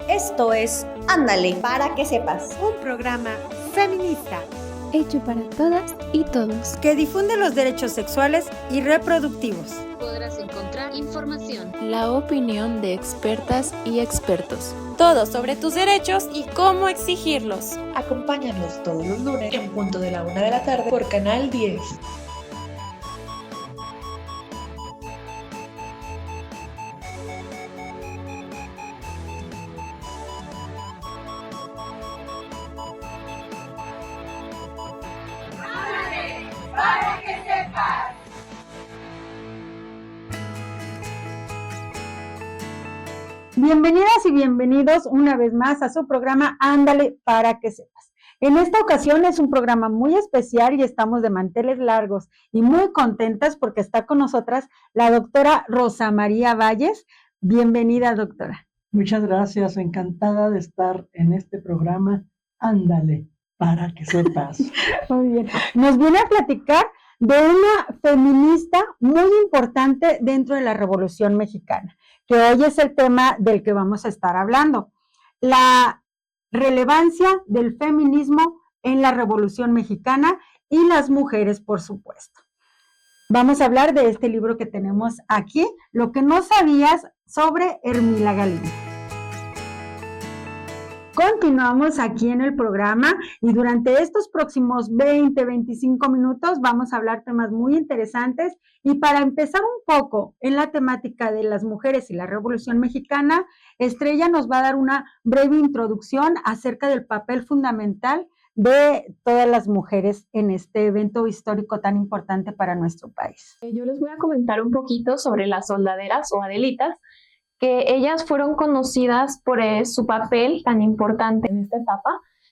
Esto es Ándale para que sepas, un programa feminista hecho para todas y todos, que difunde los derechos sexuales y reproductivos. Podrás encontrar información, la opinión de expertas y expertos, todo sobre tus derechos y cómo exigirlos. Acompáñanos todos los lunes en punto de la 1 de la tarde por Canal 10. Bienvenidas y bienvenidos una vez más a su programa Ándale para que sepas. En esta ocasión es un programa muy especial y estamos de manteles largos y muy contentas porque está con nosotras la doctora Rosa María Valles. Bienvenida, doctora. Muchas gracias, encantada de estar en este programa Ándale para que sepas. Muy bien, nos viene a platicar de una feminista muy importante dentro de la Revolución Mexicana, que hoy es el tema del que vamos a estar hablando. La relevancia del feminismo en la Revolución Mexicana y las mujeres, por supuesto. Vamos a hablar de este libro que tenemos aquí, Lo que no sabías sobre Hermila Galindo. Continuamos aquí en el programa y durante estos próximos 20-25 minutos vamos a hablar temas muy interesantes y para empezar un poco en la temática de las mujeres y la Revolución Mexicana, Estrella nos va a dar una breve introducción acerca del papel fundamental de todas las mujeres en este evento histórico tan importante para nuestro país. Yo les voy a comentar un poquito sobre las soldaderas o adelitas, que ellas fueron conocidas por su papel tan importante en esta etapa,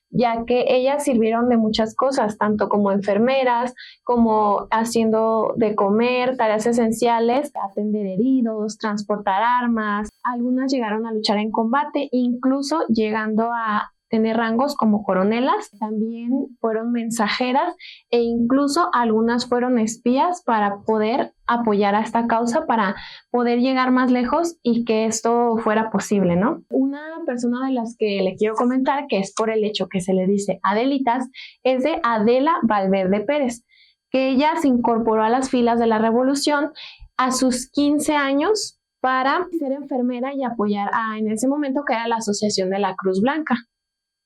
ya que ellas sirvieron de muchas cosas, tanto como enfermeras, como haciendo de comer, tareas esenciales, atender heridos, transportar armas. Algunas llegaron a luchar en combate, incluso llegando a tener rangos como coronelas. También fueron mensajeras e incluso algunas fueron espías para poder apoyar a esta causa, para poder llegar más lejos y que esto fuera posible, ¿no? Una persona de las que le quiero comentar, que es por el hecho que se le dice Adelitas, es de Adela Valverde Pérez, que ella se incorporó a las filas de la Revolución a sus 15 años para ser enfermera y apoyar en ese momento que era la Asociación de la Cruz Blanca.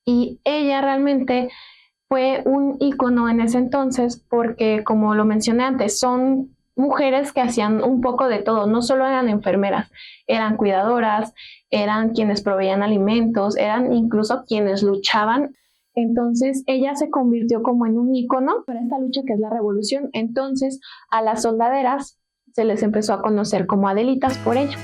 Y ella realmente fue un ícono en ese entonces porque, como lo mencioné antes, son mujeres que hacían un poco de todo, no solo eran enfermeras, eran cuidadoras, eran quienes proveían alimentos, eran incluso quienes luchaban. Entonces ella se convirtió como en un ícono para esta lucha que es la revolución. Entonces a las soldaderas se les empezó a conocer como Adelitas por ello.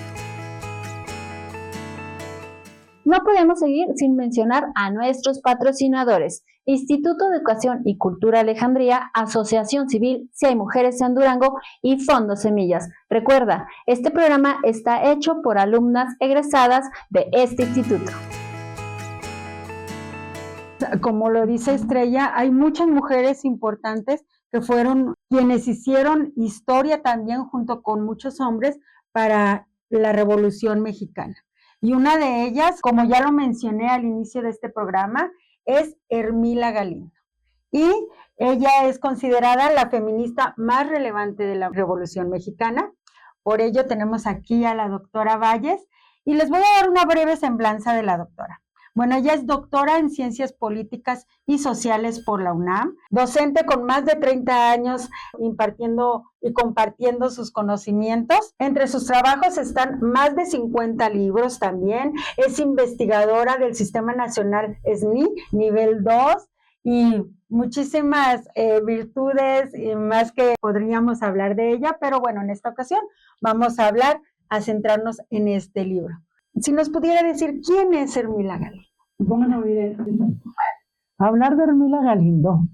No podemos seguir sin mencionar a nuestros patrocinadores: Instituto de Educación y Cultura Alejandría, Asociación Civil Si Hay Mujeres en Durango y Fondo Semillas. Recuerda, este programa está hecho por alumnas egresadas de este instituto. Como lo dice Estrella, hay muchas mujeres importantes que fueron quienes hicieron historia también junto con muchos hombres para la Revolución Mexicana. Y una de ellas, como ya lo mencioné al inicio de este programa, es Hermila Galindo. Y ella es considerada la feminista más relevante de la Revolución Mexicana. Por ello tenemos aquí a la doctora Valles y les voy a dar una breve semblanza de la doctora. Bueno, ella es doctora en Ciencias Políticas y Sociales por la UNAM, docente con más de 30 años impartiendo y compartiendo sus conocimientos. Entre sus trabajos están más de 50 libros también. Es investigadora del Sistema Nacional SNI, nivel 2, y muchísimas virtudes y más que podríamos hablar de ella, pero bueno, en esta ocasión vamos a centrarnos en este libro. Si nos pudiera decir, ¿quién es Hermila Galindo? Bueno, mire, hablar de Hermila Galindo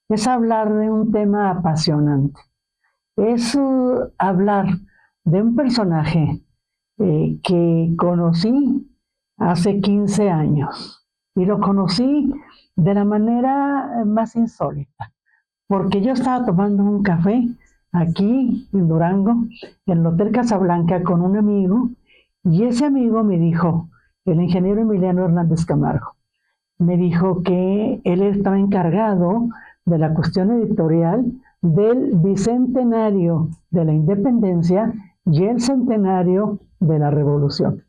es hablar de un tema apasionante. Es hablar de un personaje que conocí hace 15 años y lo conocí de la manera más insólita, porque yo estaba tomando un café aquí en Durango, en el Hotel Casablanca, con un amigo, y ese amigo me dijo el ingeniero Emiliano Hernández Camargo. Me dijo que él estaba encargado de la cuestión editorial del bicentenario de la independencia y el centenario de la revolución,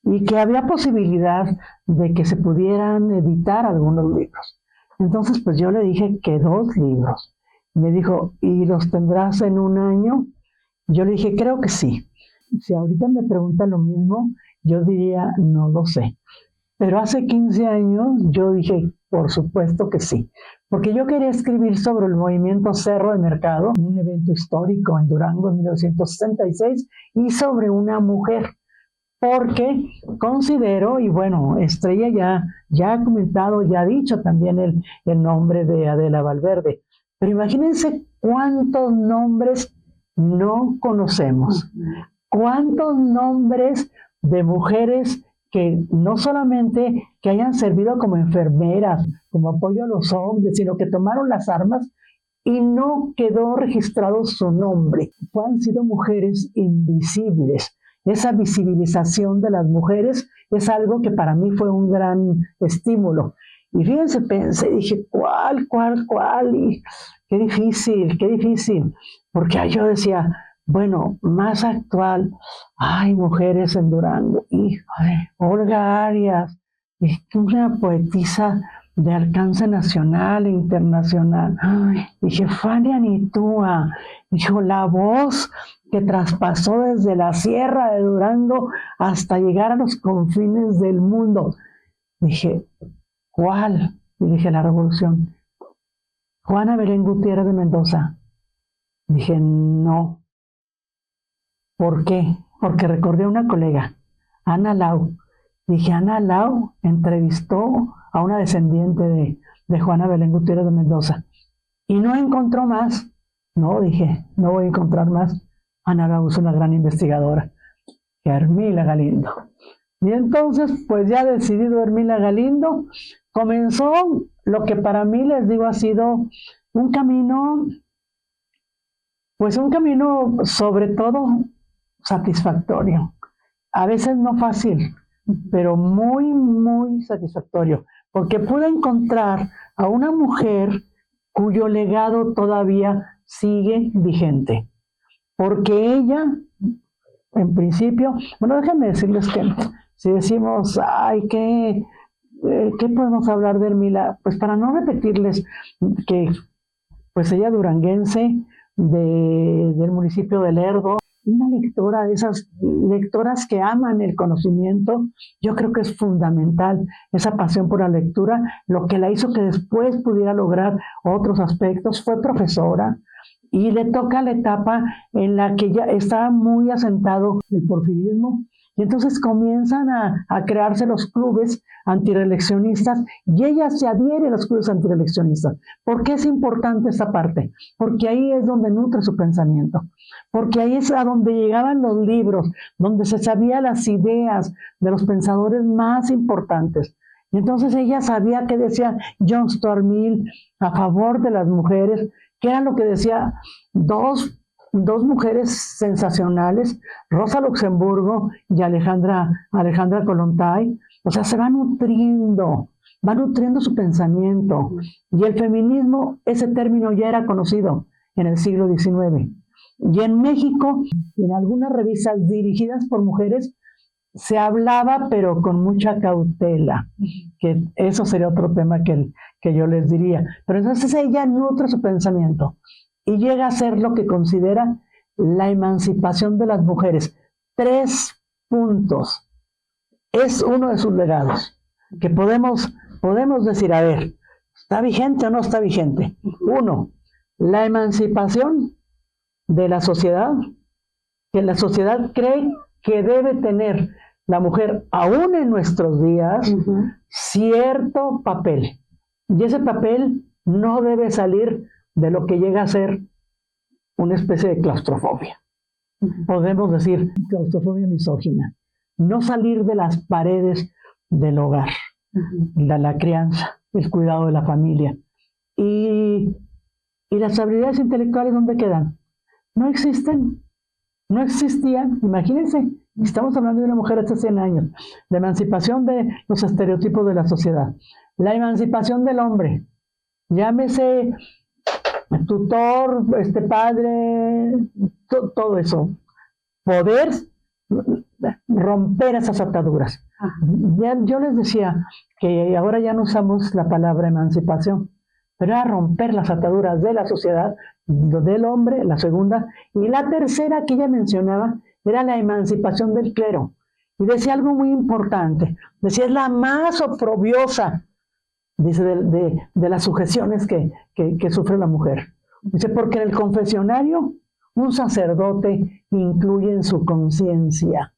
y que había posibilidad de que se pudieran editar algunos libros. Entonces, pues yo le dije que 2 libros. Me dijo, ¿y los tendrás en un año? Yo le dije, creo que sí. Si ahorita me pregunta lo mismo, yo diría, no lo sé. Pero hace 15 años yo dije, por supuesto que sí. Porque yo quería escribir sobre el movimiento Cerro de Mercado, un evento histórico en Durango en 1966, y sobre una mujer. Porque considero, y bueno, Estrella ya ha comentado, ya ha dicho también el nombre de Adela Valverde, pero imagínense cuántos nombres no conocemos, cuántos nombres de mujeres que no solamente que hayan servido como enfermeras, como apoyo a los hombres, sino que tomaron las armas y no quedó registrado su nombre. Han sido mujeres invisibles. Esa visibilización de las mujeres es algo que para mí fue un gran estímulo. Y fíjense, pensé, dije, ¿cuál? Y qué difícil. Porque yo decía, bueno, más actual, hay mujeres en Durango. Y Olga Arias, una poetisa de alcance nacional e internacional. Dije, Fanny Anitúa, dijo, la voz que traspasó desde la sierra de Durango hasta llegar a los confines del mundo. Dije, ¿cuál? Y dije, la revolución. Juana Belén Gutiérrez de Mendoza. Dije, no. ¿Por qué? Porque recordé a una colega, Ana Lau. Dije, Ana Lau entrevistó a una descendiente de Juana Belén Gutiérrez de Mendoza y no encontró más. No, dije, no voy a encontrar más. Ana Lau es una gran investigadora. Hermila Galindo. Y entonces, pues ya decidido Hermila Galindo, comenzó lo que para mí, les digo, ha sido un camino, pues un camino sobre todo satisfactorio. A veces no fácil, pero muy, muy satisfactorio, porque pude encontrar a una mujer cuyo legado todavía sigue vigente, porque ella, en principio, bueno, déjenme decirles que si decimos, ay, ¿qué podemos hablar de Hermila? Pues para no repetirles que pues ella duranguense del municipio de Lerdo, una lectora de esas lectoras que aman el conocimiento. Yo creo que es fundamental esa pasión por la lectura, lo que la hizo que después pudiera lograr otros aspectos. Fue profesora y le toca la etapa en la que ya estaba muy asentado el porfirismo, y entonces comienzan a crearse los clubes antireeleccionistas y ella se adhiere a los clubes antireeleccionistas. ¿Por qué es importante esta parte? Porque ahí es donde nutre su pensamiento, porque ahí es a donde llegaban los libros, donde se sabían las ideas de los pensadores más importantes. Y entonces ella sabía que decía John Stuart Mill a favor de las mujeres, que era lo que decía dos mujeres sensacionales, Rosa Luxemburgo y Alejandra Kollontai. O sea, se va nutriendo su pensamiento. Y el feminismo, ese término ya era conocido en el siglo XIX. Y en México, en algunas revistas dirigidas por mujeres, se hablaba, pero con mucha cautela, que eso sería otro tema que yo les diría. Pero entonces ella nutre su pensamiento y llega a ser lo que considera la emancipación de las mujeres. 3 puntos. Es uno de sus legados, que podemos decir, a ver, ¿está vigente o no está vigente? 1, la emancipación de la sociedad, que la sociedad cree que debe tener la mujer, aún en nuestros días, cierto papel. Y ese papel no debe salir de lo que llega a ser una especie de claustrofobia. Podemos decir claustrofobia misógina. No salir de las paredes del hogar, la crianza, el cuidado de la familia. Y las habilidades intelectuales, ¿dónde quedan? No existen, no existían, imagínense, Estamos hablando de una mujer hace 100 años, la emancipación de los estereotipos de la sociedad, la emancipación del hombre, llámese tutor, padre, todo eso, poder romper esas ataduras. Yo les decía que ahora ya no usamos la palabra emancipación, pero era romper las ataduras de la sociedad, del hombre, la segunda, y la tercera que ella mencionaba era la emancipación del clero. Y decía algo muy importante, decía, es la más oprobiosa, dice, de las sujeciones que sufre la mujer. Dice, porque en el confesionario un sacerdote incluye en su conciencia,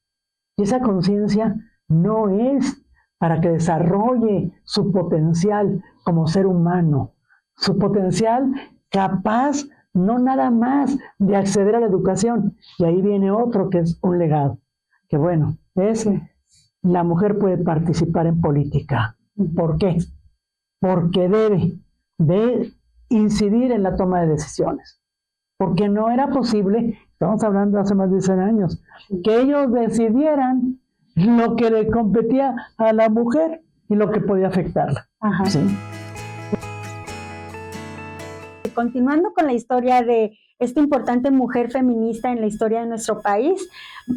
y esa conciencia no es para que desarrolle su potencial como ser humano, su potencial capaz no nada más de acceder a la educación. Y ahí viene otro que es un legado, que bueno, es la mujer puede participar en política. ¿Por qué? Porque debe de incidir en la toma de decisiones. Porque no era posible, estamos hablando hace más de 100 años, que ellos decidieran lo que le competía a la mujer y lo que podía afectarla. ¿Sí? Continuando con la historia de esta importante mujer feminista en la historia de nuestro país,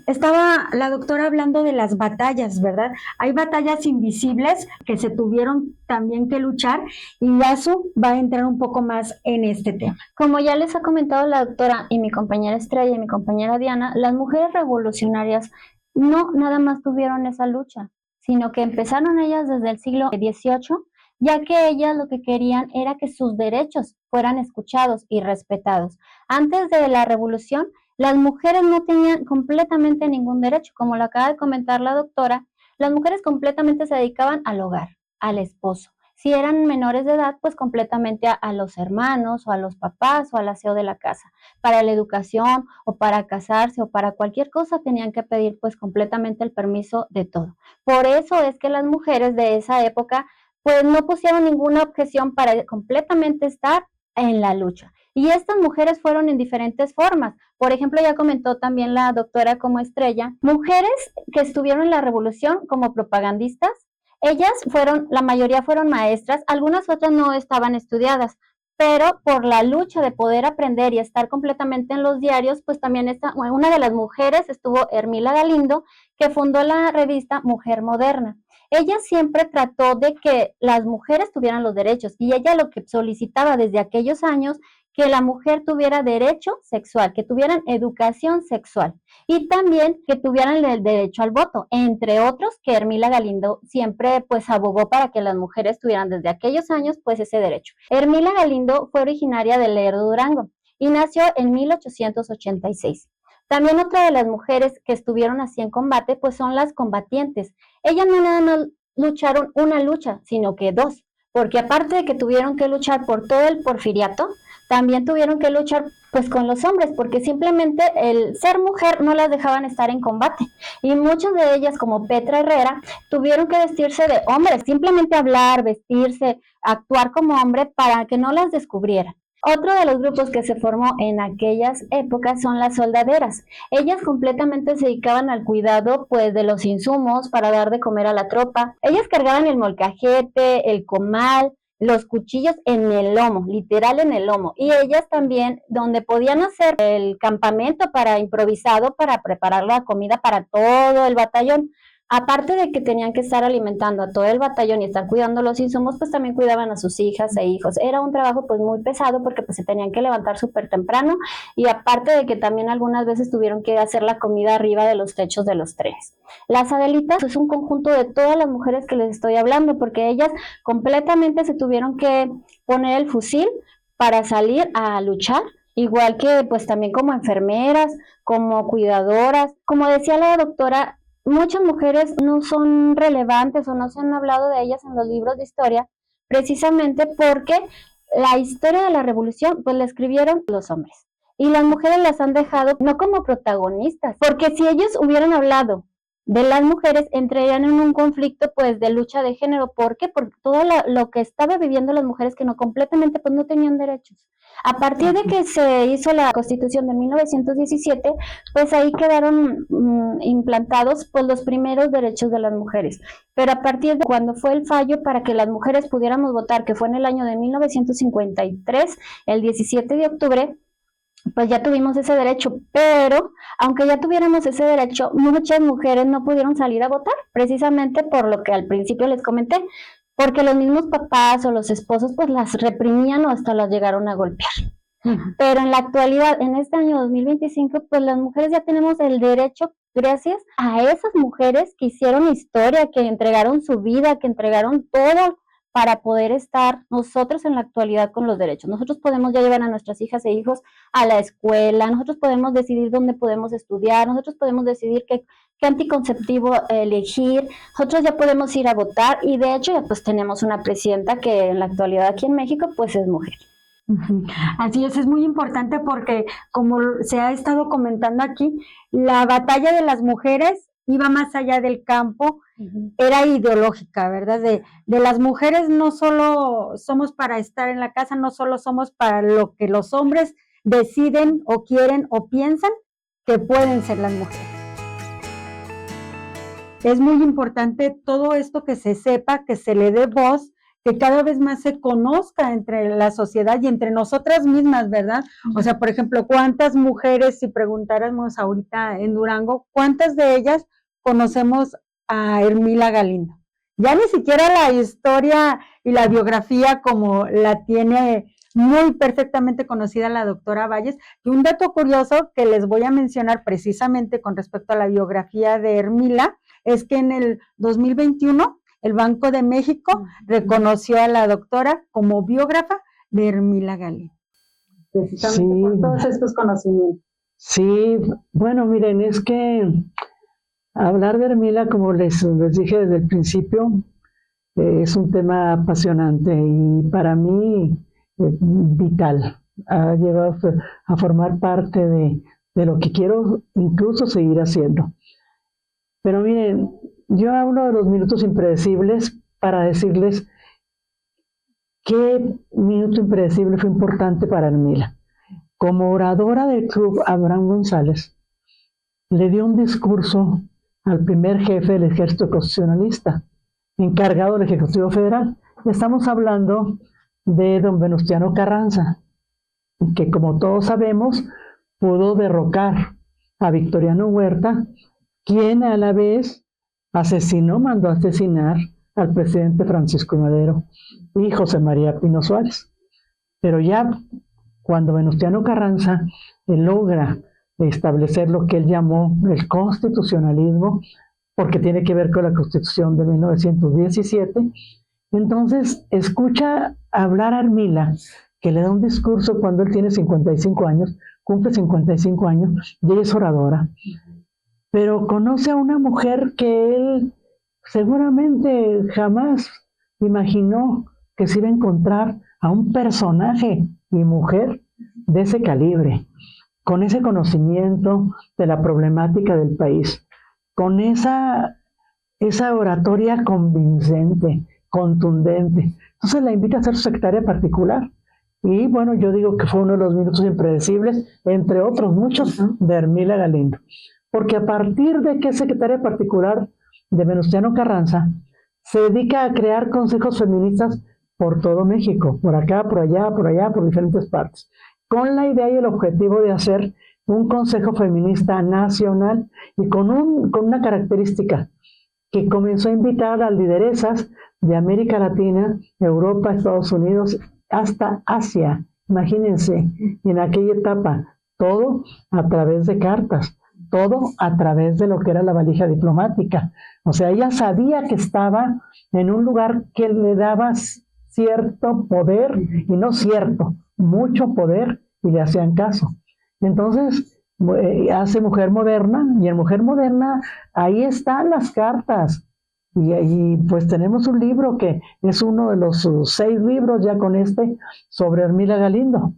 estaba la doctora hablando de las batallas, ¿verdad? Hay batallas invisibles que se tuvieron también que luchar, y Yasu va a entrar un poco más en este tema. Como ya les ha comentado la doctora y mi compañera Estrella y mi compañera Diana, las mujeres revolucionarias no nada más tuvieron esa lucha, sino que empezaron ellas desde el siglo XVIII, ya que ellas lo que querían era que sus derechos fueran escuchados y respetados. Antes de la revolución, las mujeres no tenían completamente ningún derecho. Como lo acaba de comentar la doctora, las mujeres completamente se dedicaban al hogar, al esposo. Si eran menores de edad, pues completamente a los hermanos o a los papás o al aseo de la casa. Para la educación o para casarse o para cualquier cosa tenían que pedir pues completamente el permiso de todo. Por eso es que las mujeres de esa época pues no pusieron ninguna objeción para completamente estar en la lucha. Y estas mujeres fueron en diferentes formas. Por ejemplo, ya comentó también la doctora como Estrella, mujeres que estuvieron en la revolución como propagandistas. Ellas la mayoría fueron maestras, algunas otras no estaban estudiadas, pero por la lucha de poder aprender y estar completamente en los diarios, pues también una de las mujeres estuvo Hermila Galindo, que fundó la revista Mujer Moderna. Ella siempre trató de que las mujeres tuvieran los derechos, y ella lo que solicitaba desde aquellos años, que la mujer tuviera derecho sexual, que tuvieran educación sexual y también que tuvieran el derecho al voto, entre otros, que Hermila Galindo siempre pues abogó para que las mujeres tuvieran desde aquellos años pues ese derecho. Hermila Galindo fue originaria de Lerdo, Durango, y nació en 1886. También otra de las mujeres que estuvieron así en combate pues son las combatientes. Ellas no nada más lucharon una lucha, sino que dos, porque aparte de que tuvieron que luchar por todo el porfiriato, también tuvieron que luchar pues con los hombres, porque simplemente el ser mujer no las dejaban estar en combate, y muchas de ellas, como Petra Herrera, tuvieron que vestirse de hombres, simplemente hablar, vestirse, actuar como hombre para que no las descubrieran. Otro de los grupos que se formó en aquellas épocas son las soldaderas. Ellas completamente se dedicaban al cuidado pues de los insumos para dar de comer a la tropa. Ellas cargaban el molcajete, el comal, los cuchillos en el lomo, literal en el lomo, y ellas también, donde podían hacer el campamento para improvisado para preparar la comida para todo el batallón. Aparte de que tenían que estar alimentando a todo el batallón y estar cuidando los insumos, pues también cuidaban a sus hijas e hijos. Era un trabajo pues muy pesado, porque pues se tenían que levantar súper temprano, y aparte de que también algunas veces tuvieron que hacer la comida arriba de los techos de los trenes. Las Adelitas es un conjunto de todas las mujeres que les estoy hablando, porque ellas completamente se tuvieron que poner el fusil para salir a luchar, igual que pues también como enfermeras, como cuidadoras. Como decía la doctora, muchas mujeres no son relevantes o no se han hablado de ellas en los libros de historia, precisamente porque la historia de la revolución pues la escribieron los hombres, y las mujeres las han dejado no como protagonistas, porque si ellos hubieran hablado de las mujeres entrarían en un conflicto pues de lucha de género. ¿Por qué? Por todo lo que estaba viviendo las mujeres que no completamente pues no tenían derechos. A partir de que se hizo la Constitución de 1917, pues ahí quedaron implantados pues los primeros derechos de las mujeres. Pero a partir de cuando fue el fallo para que las mujeres pudiéramos votar, que fue en el año de 1953, el 17 de octubre, pues ya tuvimos ese derecho, pero aunque ya tuviéramos ese derecho, muchas mujeres no pudieron salir a votar, precisamente por lo que al principio les comenté, porque los mismos papás o los esposos pues las reprimían o hasta las llegaron a golpear. Pero en la actualidad, en este año 2025, pues las mujeres ya tenemos el derecho gracias a esas mujeres que hicieron historia, que entregaron su vida, que entregaron todo para poder estar nosotros en la actualidad con los derechos. Nosotros podemos ya llevar a nuestras hijas e hijos a la escuela, nosotros podemos decidir dónde podemos estudiar, nosotros podemos decidir qué anticonceptivo elegir, nosotros ya podemos ir a votar y de hecho ya pues tenemos una presidenta que en la actualidad aquí en México pues es mujer. Así es muy importante porque como se ha estado comentando aquí, la batalla de las mujeres iba más allá del campo, era ideológica, ¿verdad? De las mujeres no solo somos para estar en la casa, no solo somos para lo que los hombres deciden o quieren o piensan que pueden ser las mujeres. Es muy importante todo esto que se sepa, que se le dé voz, que cada vez más se conozca entre la sociedad y entre nosotras mismas, ¿verdad? O sea, por ejemplo, ¿cuántas mujeres, si preguntáramos ahorita en Durango, cuántas de ellas conocemos a Ermila Galindo? Ya ni siquiera la historia y la biografía como la tiene muy perfectamente conocida la doctora Valles. Y un dato curioso que les voy a mencionar precisamente con respecto a la biografía de Ermila es que en el 2021 el Banco de México reconoció a la doctora como biógrafa de Ermila Galindo. Precisamente por todos estos conocimientos. Sí, bueno, miren, es que hablar de Ermila, como les dije desde el principio, es un tema apasionante y para mí vital. Ha llegado a formar parte de lo que quiero incluso seguir haciendo. Pero miren, yo hablo de los minutos impredecibles para decirles qué minuto impredecible fue importante para Ermila. Como oradora del club, Abraham González le dio un discurso al primer jefe del ejército constitucionalista, encargado del Ejecutivo Federal. Estamos hablando de don Venustiano Carranza, que como todos sabemos, pudo derrocar a Victoriano Huerta, quien a la vez mandó a asesinar al presidente Francisco Madero y José María Pino Suárez. Pero ya cuando Venustiano Carranza logra establecer lo que él llamó el constitucionalismo, porque tiene que ver con la Constitución de 1917, entonces escucha hablar a Ermila, que le da un discurso cuando él tiene 55 años, cumple 55 años, y ella es oradora, pero conoce a una mujer que él seguramente jamás imaginó que se iba a encontrar a un personaje y mujer de ese calibre, con ese conocimiento de la problemática del país, con esa oratoria convincente, contundente. Entonces la invita a ser su secretaria particular. Y bueno, yo digo que fue uno de los minutos impredecibles, entre otros muchos, de Ermila Galindo. Porque a partir de que es secretaria particular de Venustiano Carranza, se dedica a crear consejos feministas por todo México, por acá, por allá, por diferentes partes, con la idea y el objetivo de hacer un consejo feminista nacional y con una característica, que comenzó a invitar a las lideresas de América Latina, Europa, Estados Unidos, hasta Asia. Imagínense, en aquella etapa, todo a través de cartas, todo a través de lo que era la valija diplomática. O sea, ella sabía que estaba en un lugar que le daba cierto poder, y no cierto, mucho poder, y le hacían caso. Entonces, hace Mujer Moderna, y en Mujer Moderna ahí están las cartas. Y pues tenemos un libro que es uno de los 6 libros ya con sobre Ermila Galindo,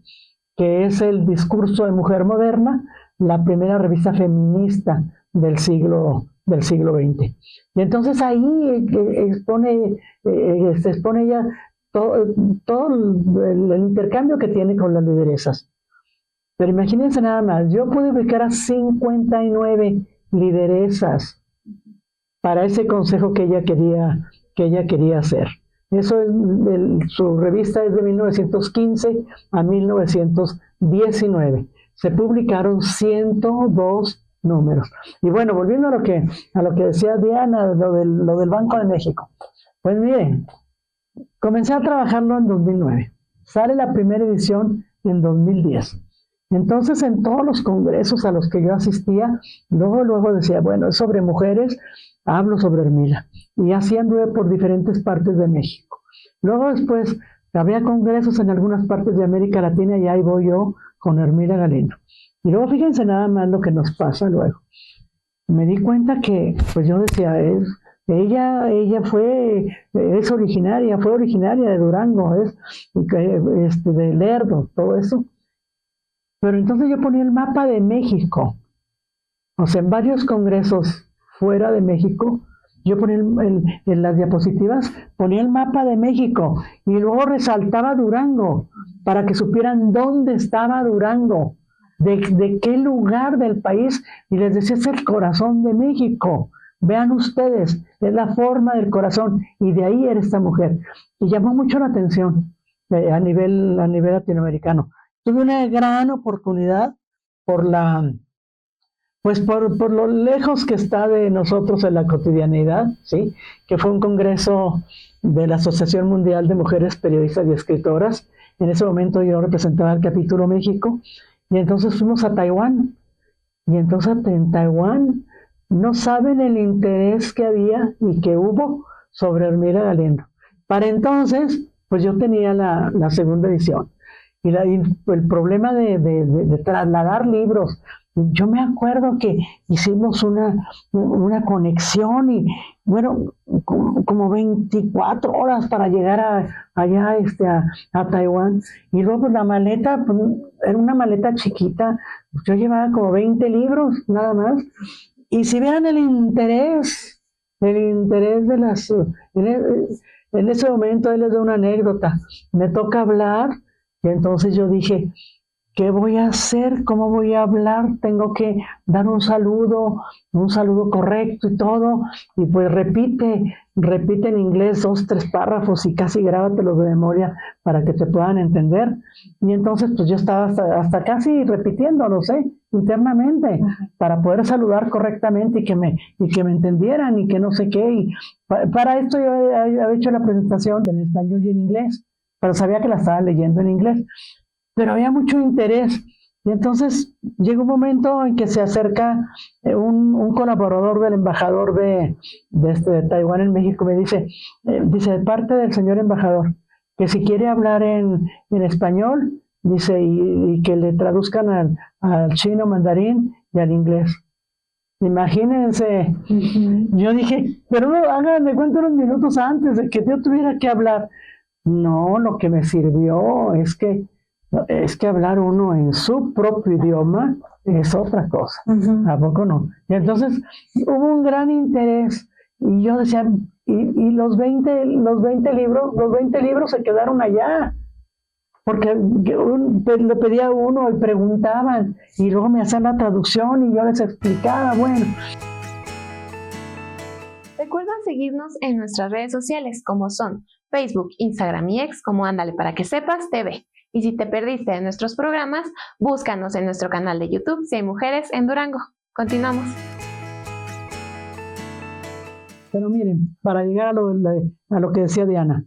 que es el discurso de Mujer Moderna, la primera revista feminista del siglo del siglo XX. Y entonces ahí se expone ya todo el intercambio que tiene con las lideresas. Pero imagínense nada más, yo pude ubicar a 59 lideresas para ese consejo que ella quería hacer. Eso es, su revista es de 1915 a 1919. Se publicaron 102 números. Y bueno, volviendo a lo que decía Diana, lo del Banco de México. Pues miren, comencé a trabajarlo en 2009. Sale la primera edición en 2010. Entonces, en todos los congresos a los que yo asistía, luego decía, bueno, es sobre mujeres, hablo sobre Hermila. Y así anduve por diferentes partes de México. Luego después, había congresos en algunas partes de América Latina y ahí voy yo con Hermila Galindo. Y luego fíjense nada más lo que nos pasa luego. Me di cuenta que, pues yo decía, ella fue originaria de Durango, de Lerdo, todo eso. Pero entonces yo ponía el mapa de México. O sea, en varios congresos fuera de México, yo ponía en las diapositivas, ponía el mapa de México y luego resaltaba Durango para que supieran dónde estaba Durango, de qué lugar del país, y les decía, es el corazón de México. Vean ustedes, es la forma del corazón, y de ahí era esta mujer. Y llamó mucho la atención a nivel latinoamericano. Tuve una gran oportunidad por lo lejos que está de nosotros en la cotidianidad, ¿sí? Que fue un congreso de la Asociación Mundial de Mujeres Periodistas y Escritoras. En ese momento yo representaba el capítulo México, y entonces fuimos a Taiwán. Y entonces en Taiwán no saben el interés que había y que hubo sobre Hermila Galindo. Para entonces, pues yo tenía la segunda edición. Y el problema de trasladar libros. Yo me acuerdo que hicimos una conexión y, bueno, como 24 horas para llegar allá a Taiwán. Y luego pues, la maleta, pues, era una maleta chiquita. Yo llevaba como 20 libros, nada más. Y si vieran el interés de las... En ese momento él les da una anécdota. Me toca hablar. Y entonces yo dije, ¿qué voy a hacer? ¿Cómo voy a hablar? Tengo que dar un saludo correcto y todo. Y pues repite en inglés 2, 3 párrafos y casi grábatelos de memoria para que te puedan entender. Y entonces pues yo estaba hasta casi repitiendo, no sé, internamente, para poder saludar correctamente y que me entendieran y que no sé qué. Y para esto yo había hecho la presentación en español y en inglés, pero sabía que la estaba leyendo en inglés. Pero había mucho interés. Y entonces llega un momento en que se acerca un colaborador del embajador de Taiwán en México. Me dice de parte del señor embajador, que si quiere hablar en español, dice, y que le traduzcan al chino, mandarín y al inglés. Imagínense. Yo dije, pero no, hagan de cuenta unos minutos antes de que yo tuviera que hablar. No, lo que me sirvió es que hablar uno en su propio idioma es otra cosa. ¿A poco no? Y entonces hubo un gran interés. Y yo decía, y los 20 libros se quedaron allá. Porque le pedía a uno y preguntaban, y luego me hacían la traducción y yo les explicaba, bueno. Recuerda seguirnos en nuestras redes sociales como son Facebook, Instagram y X como Ándale para que sepas TV. Y si te perdiste de nuestros programas, búscanos en nuestro canal de YouTube Si hay mujeres en Durango. Continuamos. Pero miren, para llegar a lo que decía Diana,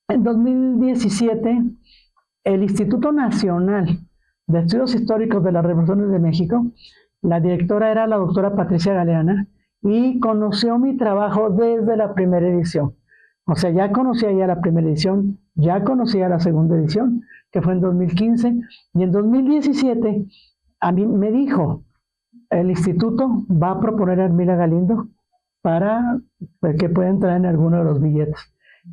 en 2017 el Instituto Nacional de Estudios Históricos de las Revoluciones de México, la directora era la doctora Patricia Galeana, y conoció mi trabajo desde la primera edición. O sea, ya conocía ya la primera edición, ya conocía la segunda edición, que fue en 2015, y en 2017 a mí me dijo, el instituto va a proponer a Hermila Galindo para que pueda entrar en alguno de los billetes.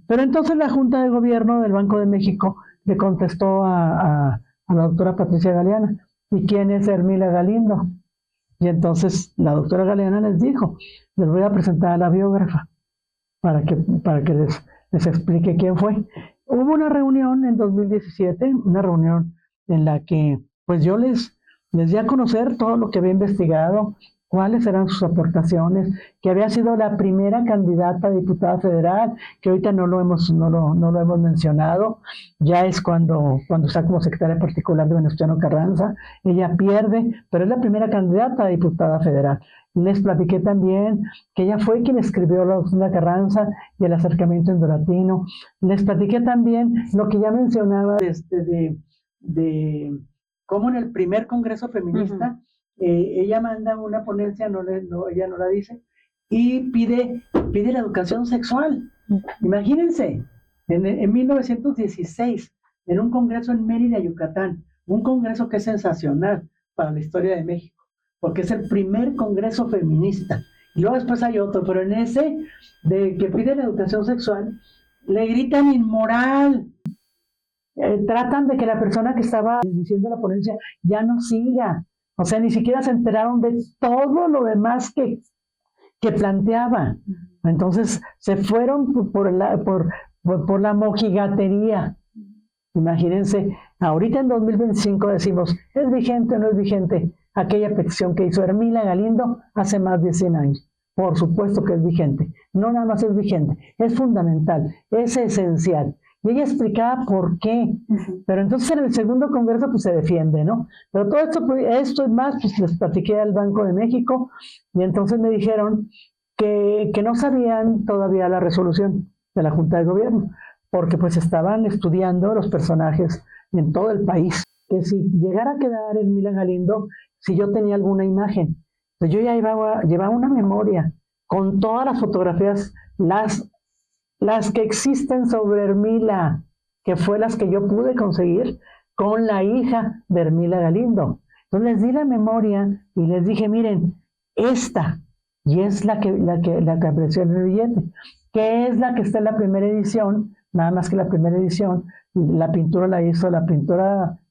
Pero entonces la Junta de Gobierno del Banco de México le contestó a la doctora Patricia Galeana, ¿y quién es Hermila Galindo? Y entonces la doctora Galeana les dijo, les voy a presentar a la biógrafa para que les explique quién fue. Hubo una reunión en 2017, una reunión en la que pues yo les di a conocer todo lo que había investigado, cuáles eran sus aportaciones, que había sido la primera candidata a diputada federal, que ahorita no lo hemos mencionado, ya es cuando está como secretaria particular de Venustiano Carranza, ella pierde, pero es la primera candidata a diputada federal. Les platiqué también que ella fue quien escribió la doctrina Carranza y el acercamiento indolatino. Les platiqué también lo que ya mencionaba de cómo en el primer Congreso Feminista, ella manda una ponencia, ella no la dice, y pide la educación sexual. Imagínense, en 1916, en un congreso en Mérida, Yucatán, un congreso que es sensacional para la historia de México, porque es el primer congreso feminista. Y luego después hay otro, pero en ese, de que pide la educación sexual, le gritan inmoral. Tratan de que la persona que estaba diciendo la ponencia ya no siga. O sea, ni siquiera se enteraron de todo lo demás que planteaba. Entonces, se fueron por la mojigatería. Imagínense, ahorita en 2025 decimos, ¿es vigente o no es vigente aquella petición que hizo Hermila Galindo hace más de 100 años? Por supuesto que es vigente. No nada más es vigente, es fundamental, es esencial. Y ella explicaba por qué. Pero entonces en el segundo congreso pues se defiende, ¿no? Pero todo esto es más, pues les platiqué al Banco de México y entonces me dijeron que no sabían todavía la resolución de la Junta de Gobierno, porque pues estaban estudiando los personajes en todo el país. Que si llegara a quedar Hermila Galindo, si yo tenía alguna imagen, pues yo ya llevaba una memoria con todas las fotografías, las que existen sobre Hermila, que fue las que yo pude conseguir con la hija de Hermila Galindo. Entonces les di la memoria y les dije, miren, esta, y es la que apareció en el billete, que es la que está en la primera edición, nada más que la primera edición, la pintura la hizo la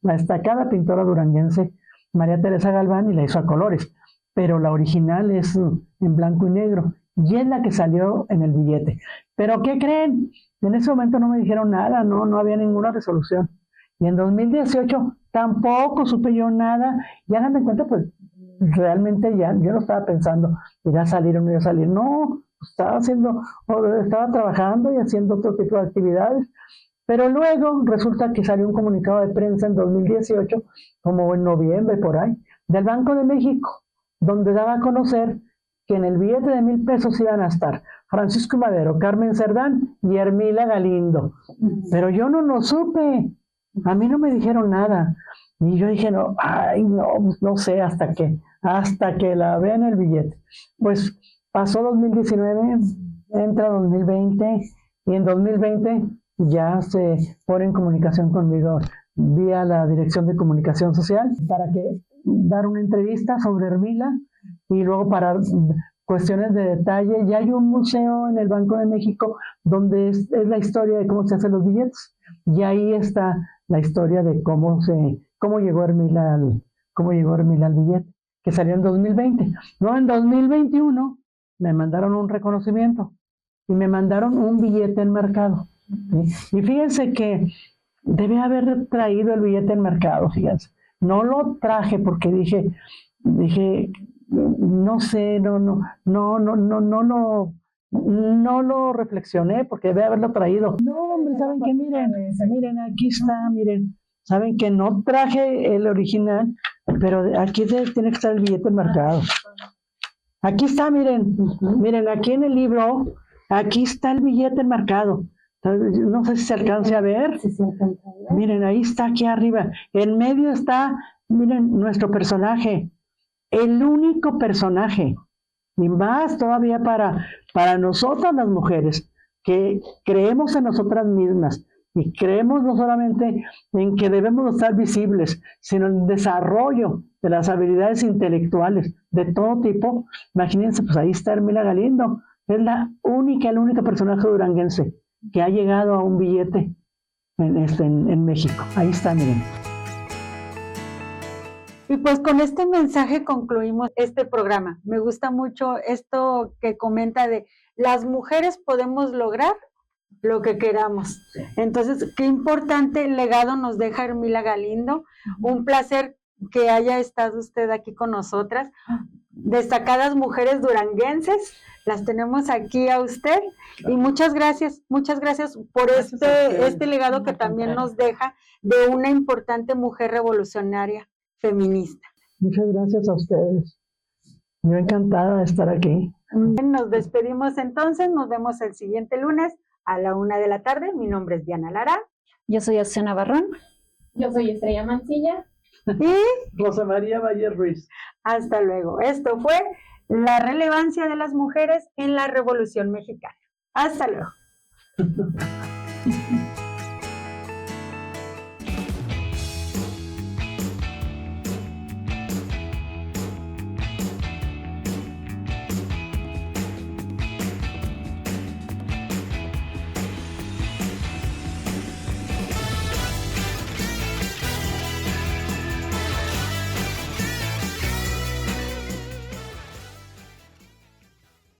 destacada pintora duranguense María Teresa Galván y la hizo a colores, pero la original es en blanco y negro, y es la que salió en el billete. ¿Pero qué creen? En ese momento no me dijeron nada, no había ninguna resolución. Y en 2018 tampoco supe yo nada. Y hagan de cuenta, pues realmente ya yo no estaba pensando, ¿irá a salir o no irá a salir? No, estaba trabajando y haciendo otro tipo de actividades. Pero luego resulta que salió un comunicado de prensa en 2018, como en noviembre por ahí, del Banco de México, donde daba a conocer que en el billete de 1,000 pesos iban a estar Francisco Madero, Carmen Cerdán y Hermila Galindo. Pero yo no lo supe, a mí no me dijeron nada. Y yo dije, no sé hasta que la vea en el billete. Pues pasó 2019, entra 2020, y en 2020 ya se pone en comunicación conmigo vía la Dirección de Comunicación Social para dar una entrevista sobre Hermila. Y luego para cuestiones de detalle, ya hay un museo en el Banco de México donde es la historia de cómo se hacen los billetes. Y ahí está la historia de cómo llegó Hermila al billete, que salió en 2020. Luego en 2021 me mandaron un reconocimiento y me mandaron un billete enmarcado. ¿Sí? Y fíjense que debe haber traído el billete enmarcado, fíjense. No lo traje porque dije, no sé, no lo reflexioné porque debe haberlo traído. No, hombre, ¿saben qué? Miren, aquí está, miren. Saben que no traje el original, pero aquí tiene que estar el billete enmarcado. Aquí está, miren, aquí en el libro, aquí está el billete enmarcado. No sé si se alcance a ver. Miren, ahí está, aquí arriba. En medio está, miren, nuestro personaje. El único personaje, y más todavía para nosotras las mujeres, que creemos en nosotras mismas, y creemos no solamente en que debemos estar visibles, sino en el desarrollo de las habilidades intelectuales de todo tipo. Imagínense, pues ahí está Hermila Galindo, es el único personaje duranguense que ha llegado a un billete en México. Ahí está, miren. Y pues con este mensaje concluimos este programa. Me gusta mucho esto que comenta de las mujeres podemos lograr lo que queramos. Entonces, qué importante legado nos deja Hermila Galindo. Un placer que haya estado usted aquí con nosotras. Destacadas mujeres duranguenses, las tenemos aquí a usted. Y muchas gracias por este legado que también nos deja de una importante mujer revolucionaria feminista. Muchas gracias a ustedes. Yo encantada de estar aquí. Nos despedimos entonces, nos vemos el siguiente lunes a la 1:00 p.m. Mi nombre es Diana Lara. Yo soy Azucena Barrón. Yo soy Estrella Mancilla. Y Rosa María Valle Ruiz. hasta luego. Esto fue la relevancia de las mujeres en la Revolución Mexicana. Hasta luego.